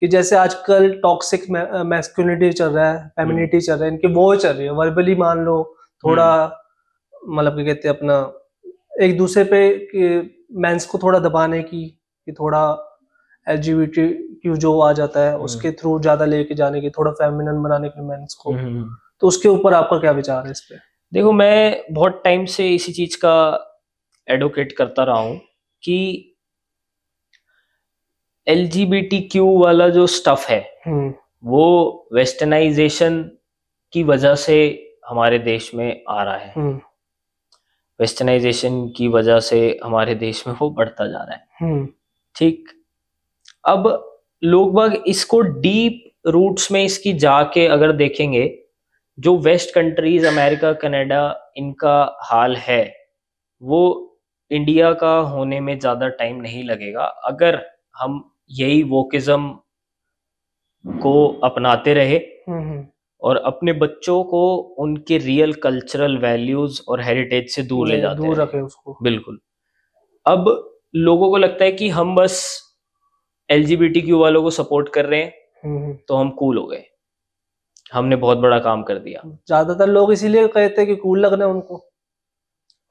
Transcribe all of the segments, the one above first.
कि जैसे आजकल टॉक्सिक मैस्कुलिनिटी चल रहा है, फेमिनिटी चल रहा है, इनकी वो चल रही है, वर्बली मान लो थोड़ा, मतलब क्या कहते हैं अपना, एक दूसरे पे मेंस को थोड़ा दबाने की, कि थोड़ा एलजीबीटीक्यू जो आ जाता है उसके थ्रू ज्यादा लेके जाने की, थोड़ा फेमिनिन बनाने के मेंस को। तो उसके ऊपर आपका क्या विचार है इस पे? देखो, मैं बहुत टाइम से इसी चीज का एडवोकेट करता रहा हूँ कि एलजीबीटीक्यू वाला जो स्टफ है वो वेस्टर्नाइजेशन की वजह से हमारे देश में आ रहा है। वेस्टर्नाइजेशन की वजह से हमारे देश में वो बढ़ता जा रहा है। ठीक। अब लोग बाग इसको डीप रूट्स में इसकी जाके अगर देखेंगे, जो वेस्ट कंट्रीज, अमेरिका, कनाडा, इनका हाल है वो इंडिया का होने में ज्यादा टाइम नहीं लगेगा अगर हम यही वोकिज्म को अपनाते रहे और अपने बच्चों को उनके रियल कल्चरल वैल्यूज और हेरिटेज से दूर ले जाते दूर रहे। रखे उसको। बिल्कुल। अब लोगों को लगता है कि हम बस एलजीबीटीक्यू वालों को सपोर्ट कर रहे हैं तो हम कूल हो गए, हमने बहुत बड़ा काम कर दिया। ज्यादातर लोग इसीलिए कहते हैं कि कूल लगना है उनको।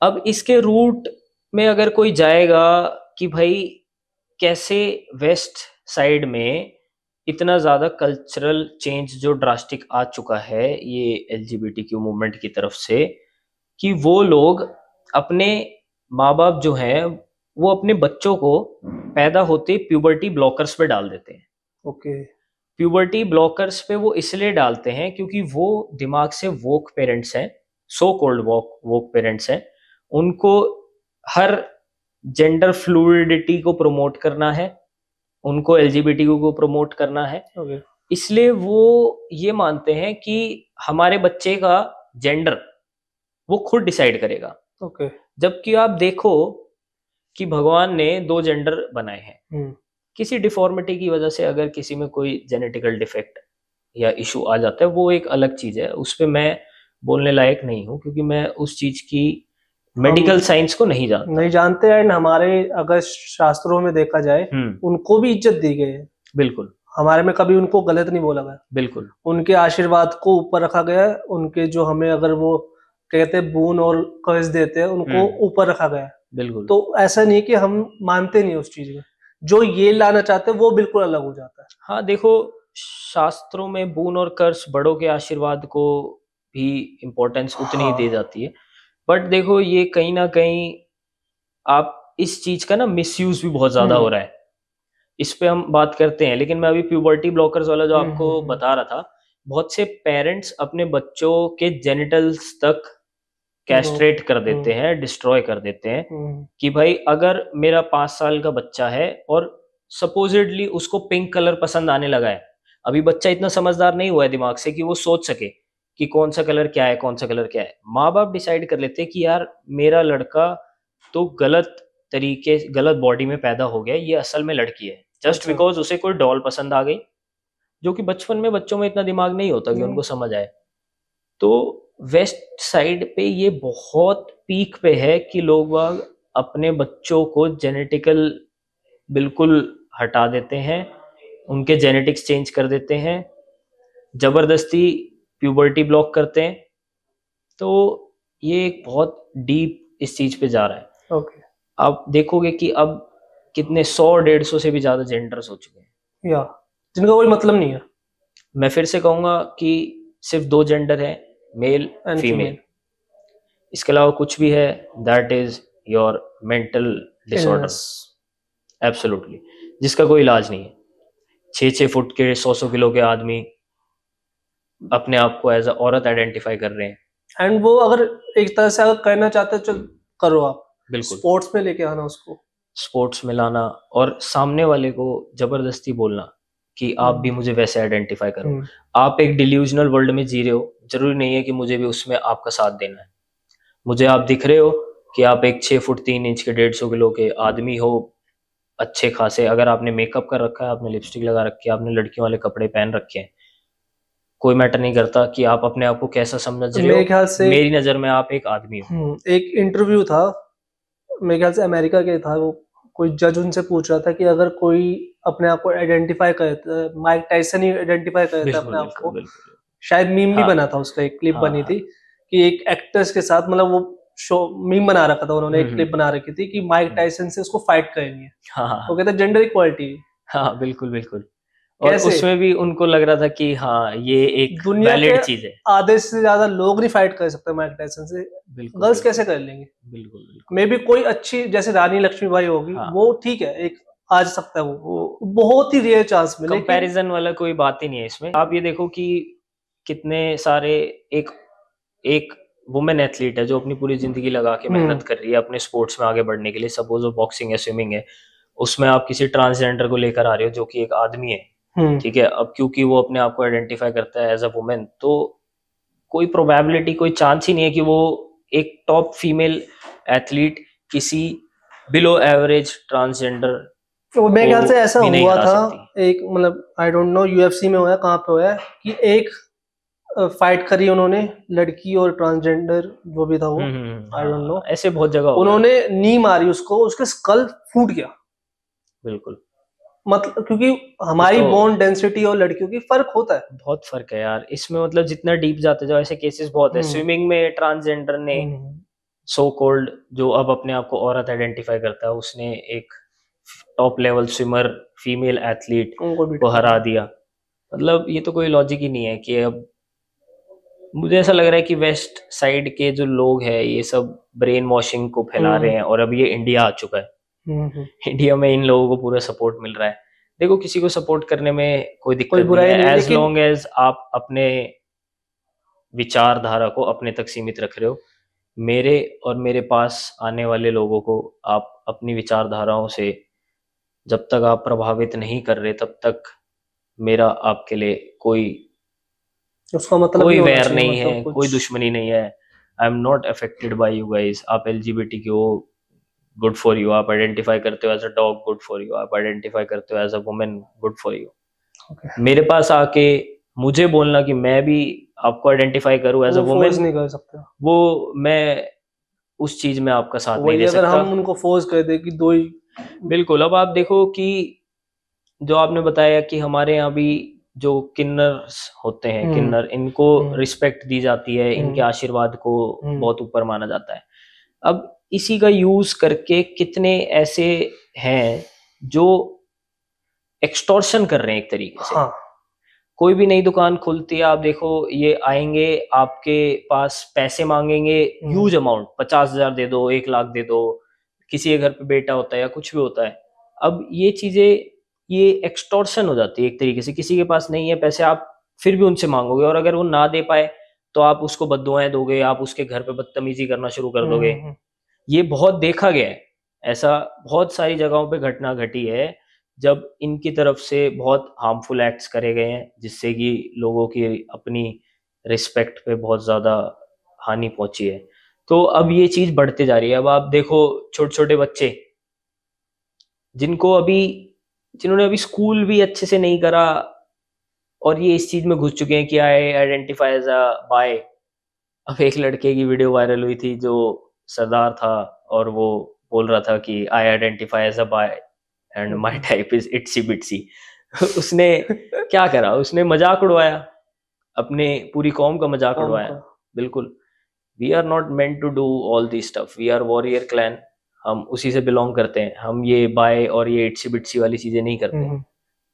अब इसके रूट में अगर कोई जाएगा कि भाई कैसे वेस्ट साइड में इतना ज़्यादा कल्चरल चेंज जो ड्रास्टिक आ चुका है ये एलजीबीटीक्यू मूवमेंट की तरफ से, कि वो लोग अपने माँ बाप जो हैं वो अपने बच्चों को पैदा होते प्यूबर्टी ब्लॉकर्स पे डाल देते हैं। ओके। प्यूबर्टी ब्लॉकर्स पे वो इसलिए डालते हैं क्योंकि वो दिमाग से वोक पेरेंट्स हैं, सो कॉल्ड वोक वोक पेरेंट्स हैं, उनको हर जेंडर फ्लूइडिटी को प्रमोट करना है, उनको एलजीबीटीक्यू को प्रमोट करना है। इसलिए वो ये मानते हैं कि हमारे बच्चे का जेंडर वो खुद डिसाइड करेगा। जबकि आप देखो कि भगवान ने दो जेंडर बनाए हैं। किसी डिफॉर्मिटी की वजह से अगर किसी में कोई जेनेटिकल डिफेक्ट या इशू आ जाता है वो एक अलग चीज है, उस पर मैं बोलने लायक नहीं हूँ क्योंकि मैं उस चीज की मेडिकल साइंस को नहीं जानते। एंड हमारे अगर शास्त्रों में देखा जाए उनको भी इज्जत दी गई है। बिल्कुल। हमारे में कभी उनको गलत नहीं बोला गया। बिल्कुल। उनके आशीर्वाद को ऊपर रखा गया है, उनके जो हमें अगर वो कहते हैं बून और कर्ज देते हैं उनको ऊपर रखा गया है। बिल्कुल। तो ऐसा नहीं कि हम मानते नहीं उस चीज में, जो ये लाना चाहते हैं वो बिल्कुल अलग हो जाता है। हाँ देखो, शास्त्रों में बून और कर्ज, बड़ों के आशीर्वाद को भी इम्पोर्टेंस उतनी ही दी जाती है। बट देखो ये कहीं ना कहीं आप इस चीज का ना मिसयूज भी बहुत ज्यादा हो रहा है, इस पे हम बात करते हैं। लेकिन मैं अभी प्यूबर्टी ब्लॉकर्स वाला जो आपको बता रहा था, बहुत से पेरेंट्स अपने बच्चों के जेनिटल्स तक कैस्ट्रेट कर देते हैं, डिस्ट्रॉय कर देते हैं कि भाई अगर मेरा 5 साल का बच्चा है और सपोजिटली उसको पिंक कलर पसंद आने लगा है, अभी बच्चा इतना समझदार नहीं हुआ है दिमाग से कि वो सोच सके कि कौन सा कलर क्या है, कौन सा कलर क्या है। माँ बाप डिसाइड कर लेते हैं कि यार मेरा लड़का तो गलत बॉडी में पैदा हो गया, ये असल में लड़की है, जस्ट बिकॉज उसे कोई डॉल पसंद आ गई, जो कि बचपन में बच्चों में इतना दिमाग नहीं होता कि उनको समझ आए। तो वेस्ट साइड पे ये बहुत पीक पे है कि लोग बाग अपने बच्चों को जेनेटिकल बिल्कुल हटा देते हैं, उनके जेनेटिक्स चेंज कर देते हैं, जबरदस्ती प्यूबर्टी ब्लॉक करते हैं। तो ये एक बहुत डीप इस चीज पे जा रहा है। आप देखोगे कि अब कितने 100-150 से भी ज्यादा जेंडर्स हो चुके हैं या जिनका कोई मतलब नहीं है। मैं फिर से कहूंगा कि सिर्फ 2 जेंडर है, मेल एंड फीमेल। इसके अलावा कुछ भी है that is your mental disorder, absolutely, जिसका कोई इलाज नहीं है। 6-6 फुट के 100-100 किलो के आदमी अपने आप को एज अ औरत आइडेंटिफाई कर रहे हैं। एंड वो अगर एक तरह से अगर करना चाहते हो चल करो आप, बिल्कुल स्पोर्ट्स में लेके आना उसको, स्पोर्ट्स में लाना और सामने वाले को जबरदस्ती बोलना कि आप भी मुझे वैसे आइडेंटिफाई करो। आप एक डिल्यूजनल वर्ल्ड में जी रहे हो, जरूरी नहीं है कि मुझे भी उसमें आपका साथ देना है। मुझे आप दिख रहे हो कि आप एक 6 फुट 3 इंच के 150 किलो के आदमी हो, अच्छे खासे, अगर आपने मेकअप कर रखा है, आपने लिपस्टिक लगा रखी है, आपने लड़कियों वाले कपड़े पहन रखे हैं, कोई मैटर नहीं करता कि आप अपने आप को कैसा समझ रहे हो। मेरे ख्याल से मेरी नजर में आप एक आदमी हो। एक इंटरव्यू था, मेरे ख्याल से अमेरिका के था वो, कोई जज उनसे पूछ रहा था कि अगर कोई अपने आप को आइडेंटिफाई करता है, माइक टाइसन ही आइडेंटिफाई करता है बिल्कुल अपने आप बिल्कुल को, बिल्कुल। शायद मीम भी हाँ बना था उसका, एक क्लिप हाँ बनी हाँ। थी कि एक एक्टर्स के साथ, मतलब वो शो मीम बना रखा था उन्होंने, एक क्लिप बना रखी थी कि माइक टाइसन से उसको फाइट करनी है। हाँ हाँ वो हाँ कहता है जेंडर इक्वालिटी। हाँ, बिल्कुल बिल्कुल। और कैसे? उसमें भी उनको लग रहा था कि हाँ ये एक दुनिया के वैलिड चीज है। आधे से ज्यादा लोग नहीं फाइट कर सकते माइक टाइसन से, बिल्कुल गर्ल्स बिल्कुल कैसे कर लेंगे? बिल्कुल बिल्कुल। मे बी कोई अच्छी जैसे रानी लक्ष्मीबाई होगी, हाँ, वो ठीक है, एक आ सकता है, वो वो बहुत ही रेयर चांस में, लेकिन कंपैरिजन वाला कोई बात ही नहीं है इसमें। आप ये देखो कि कितने सारे, एक एक वुमेन एथलीट है जो अपनी पूरी जिंदगी लगा के मेहनत कर रही है अपने स्पोर्ट्स में आगे बढ़ने के लिए, सपोज वो बॉक्सिंग है, स्विमिंग है, उसमें आप किसी ट्रांसजेंडर को लेकर आ रहे हो जो कि एक आदमी है, हम्म ठीक है, अब क्योंकि वो अपने आप को आइडेंटिफाई करता है एज अ वुमेन, तो कोई प्रोबेबिलिटी, कोई चांस ही नहीं है कि वो एक टॉप फीमेल एथलीट किसी बिलो एवरेज ट्रांसजेंडर तो मेरे को ख्याल से ऐसा भी नहीं हुआ हरा था, सकती। एक मतलब आई डोंट नो यूएफसी में हुआ है, कहाँ पे हुआ है कि एक फाइट करी उन्होंने, लड़की और ट्रांसजेंडर जो भी था वो, आई डोंट नो, हाँ, ऐसे बहुत जगह हो गया। उन्होंने नी मारी उसको, उसके स्कल फूट गया। बिल्कुल। मतलब क्योंकि ये हमारी तो बोन डेंसिटी और लड़कियों की फर्क होता है। बहुत फर्क है यार इसमें, मतलब जितना डीप जाते जाओ ऐसे केसेस बहुत है। हम्म स्विमिंग में ट्रांसजेंडर ने, हम्म, सो कॉल्ड, जो अब अपने आप को औरत आइडेंटिफाई करता है, उसने एक top level swimmer female athlete उनको बीट को कर हरा दिया। दिया। मतलब ये तो कोई लॉजिक ही नहीं है कि अब मुझे ऐसा लग रहा है कि वेस्ट साइड के जो लोग हैं ये सब ब्रेन वॉशिंग को फैला रहे हम्म हैं, और अब ये इंडिया आ चुका है। हम्म। इंडिया में इन लोगों को पूरा सपोर्ट मिल रहा है। देखो किसी को सपोर्ट करने में कोई कोई दिक्कत नहीं बुराई है, नहीं, एज लेकिन लॉन्ग एज आप अपने विचारधारा को अपने तक सीमित रख रहे हो। मेरे और मेरे पास आने वाले लोगों को आप अपनी विचारधाराओं से जब तक आप प्रभावित नहीं कर रहे, तब तक मेरा आपके लिए कोई उसका मतलब ही कोई होना वैर चाहिए, नहीं मतलब है, कोई कुछ। दुश्मनी नहीं है। I am not affected by you guys. आप एलजीबीटी की हो, गुड फॉर यू। आप आइडेंटिफाई करते हो as a dog, good for you. आप आइडेंटिफाई करते हो as a woman, good for you. Okay, मेरे पास आके मुझे बोलना कि मैं भी आपको आइडेंटिफाई करूं एज अ वो फोर्स वुमेन, नहीं कर सकते। वो मैं उस चीज में आपका साथ नहीं वही दे अगर सकता। हम उनको फोर्स कर दे कि दो ही। बिल्कुल। अब आप देखो कि जो आपने बताया कि हमारे यहाँ भी जो किन्नर्स होते हैं, हम्म किन्नर, इनको हम्म रिस्पेक्ट दी जाती है, इनके हम्म आशीर्वाद को हम्म बहुत ऊपर माना जाता है। अब इसी का यूज करके कितने ऐसे हैं जो एक्सटॉर्शन कर रहे हैं एक तरीके से। हाँ। कोई भी नई दुकान खुलती है, आप देखो ये आएंगे आपके पास, पैसे मांगेंगे, ह्यूज अमाउंट, 50,000 दे दो, 1 लाख दे दो। किसी के घर पे बेटा होता है या कुछ भी होता है, अब ये चीजें, ये एक्सटॉर्शन हो जाती है एक तरीके से। किसी के पास नहीं है पैसे, आप फिर भी उनसे मांगोगे, और अगर वो ना दे पाए तो आप उसको बद्दुआएं दोगे, आप उसके घर पे बदतमीजी करना शुरू कर दोगे। हम्म। ये बहुत देखा गया है, ऐसा बहुत सारी जगहों पे घटना घटी है जब इनकी तरफ से बहुत हार्मफुल एक्ट्स करे गए हैं, जिससे कि लोगों की अपनी रिस्पेक्ट पे बहुत ज़्यादा हानि पहुंची है। तो अब ये चीज़ बढ़ते जा रही है। अब आप देखो छोटे छोटे बच्चे जिनको अभी, जिन्होंने अभी स्कूल भी अच्छे से नहीं करा, और ये इस चीज़ में घुस चुके हैं कि I identify as a bi. अब एक लड़के की वीडियो वायरल हुई थी जो सरदार था, और वो बोल रहा था कि I identify as a bi and my type is itsy bitsy. उसने क्या करा, उसने मजाक उड़वाया, अपने पूरी कौम का मजाक कौन उड़वाया। का? बिल्कुल। We are not meant to do all this stuff, we are warrior clan. हम उसी से बिलोंग करते हैं, हम ये बाय और ये इट्सी बिट्सी वाली चीजें नहीं करते। हम्म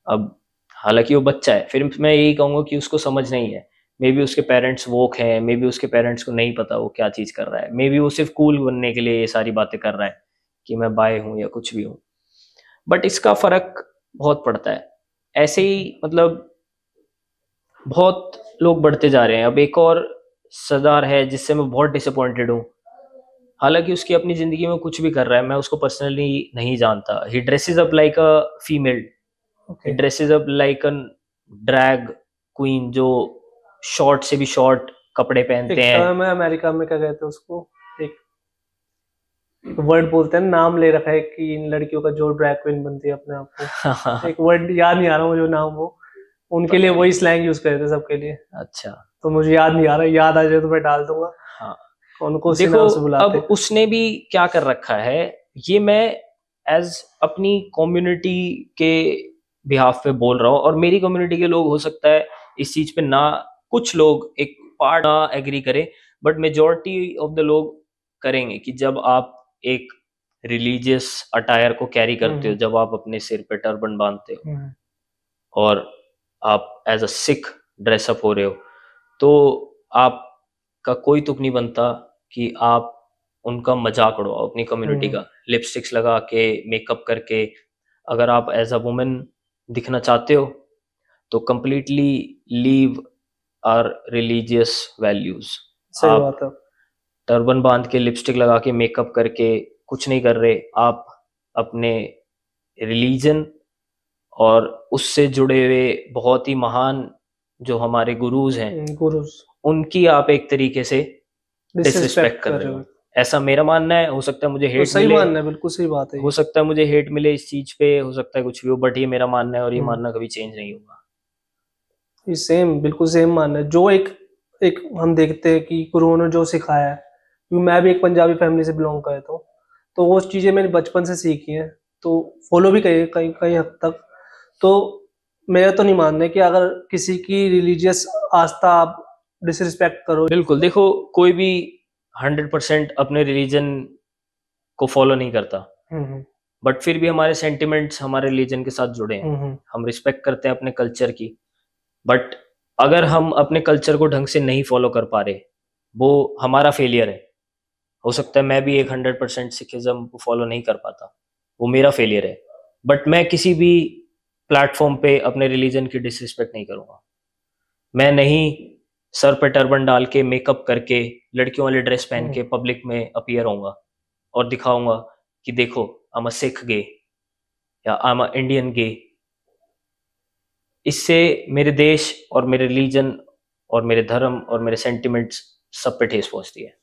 अब हालांकि वो बच्चा है, फिर मैं यही कहूंगा कि उसको समझ नहीं है। मे बी उसके पेरेंट्स वोक हैं, मे बी उसके पेरेंट्स को नहीं पता वो क्या चीज कर रहा है, मे बी वो सिर्फ कूल बनने के लिए ये सारी बातें कर रहा है कि मैं बाय हूं या कुछ भी हूं। बट इसका फर्क बहुत पड़ता है। ऐसे ही मतलब बहुत लोग बढ़ते जा रहे हैं। अब एक और सरदार है जिससे मैं बहुत डिसअपॉइंटेड हूँ। हालांकि उसकी अपनी जिंदगी में कुछ भी कर रहा है, मैं उसको पर्सनली नहीं जानता। He dresses up like a female, okay. Dresses up like an drag queen, जो शॉर्ट से भी शॉर्ट कपड़े पहनते एक हैं। टर्म है अमेरिका में, क्या कहते हैं उसको, एक वर्ड बोलते हैं, नाम ले रखा है कि इन लड़कियों का जो ड्रैग क्वीन बनती है अपने आप को, एक वर्ड याद नहीं आ रहा मुझे नाम, वो उनके लिए वही स्लैंग यूज करते हैं सबके लिए। अच्छा। तो मुझे याद नहीं आ रहा, याद आ जाए तो मैं डाल दूंगा। हाँ उनको उसी देखो, नाम से अब बुलाते हैं। उसने भी क्या कर रखा है, ये मैं एज अपनी कम्युनिटी के बिहाफ पे बोल रहा हूँ, और मेरी कम्युनिटी के लोग हो सकता है इस चीज पे ना, कुछ लोग एक पार्ट ना एग्री करें, बट मेजोरिटी ऑफ द लोग करेंगे कि जब आप एक रिलीजियस अटायर को कैरी करते हो, जब आप अपने सिर पे टर्बन बांधते हो और आप एज अ सिख ड्रेसअप हो रहे हो, तो आपका कोई तुक नहीं बनता कि आप उनका मजाक उड़ाओ अपनी कम्युनिटी का, लिपस्टिक्स लगा के, मेकअप करके। अगर आप एज अ वुमेन दिखना चाहते हो तो completely leave our religious values. सही आप बात है। टर्बन बांध के, लिपस्टिक लगा के, मेकअप करके कुछ नहीं कर रहे, आप अपने रिलीजन और उससे जुड़े हुए बहुत ही महान जो हमारे गुरुज हैं, गुरुज, उनकी आप एक तरीके से डिसरिस्पेक्ट कर रहे हो। ऐसा मेरा मानना है। हो सकता है मुझे तो हेट सही मिले, मानना है, बिल्कुल सही बात है हो ये। सकता है मुझे हेट मिले इस चीज पे, हो सकता है कुछ भी हो, बट ये मेरा मानना है और ये मानना कभी चेंज नहीं होगा। ये सेम, बिल्कुल सेम मानना है। जो एक एक हम देखते हैं कि गुरुओं ने जो सिखाया है, क्योंकि मैं भी एक पंजाबी फैमिली से बिलोंग करता हूँ, तो वो चीज़ें मैंने बचपन से सीखी हैं, तो फॉलो भी कई कई कई हद तक। तो मेरा तो नहीं मानना है कि अगर किसी की रिलीजियस आस्था आप डिसरिस्पेक्ट करो। बिल्कुल, देखो कोई भी 100% अपने रिलीजन को फॉलो नहीं करता, बट फिर भी हमारे सेंटिमेंट्स हमारे रिलीजन के साथ जुड़े हैं। हम रिस्पेक्ट करते हैं अपने कल्चर की, बट अगर हम अपने कल्चर को ढंग से नहीं फॉलो कर पा रहे, वो हमारा फेलियर है। हो सकता है मैं भी एक 100% सिखिज्म को फॉलो नहीं कर पाता, वो मेरा फेलियर है, बट मैं किसी भी प्लेटफॉर्म पे अपने रिलीजन की डिसरिस्पेक्ट नहीं करूंगा। मैं नहीं सर पे टर्बन डाल के, मेकअप करके, लड़कियों वाले ड्रेस पहन के पब्लिक में अपीयर होऊंगा और दिखाऊंगा कि देखो आई एम अ सिख गे या आई एम अ इंडियन गे। इससे मेरे देश और मेरे रिलीजन और मेरे धर्म और मेरे सेंटिमेंट्स सब पे ठेस पहुंचती है।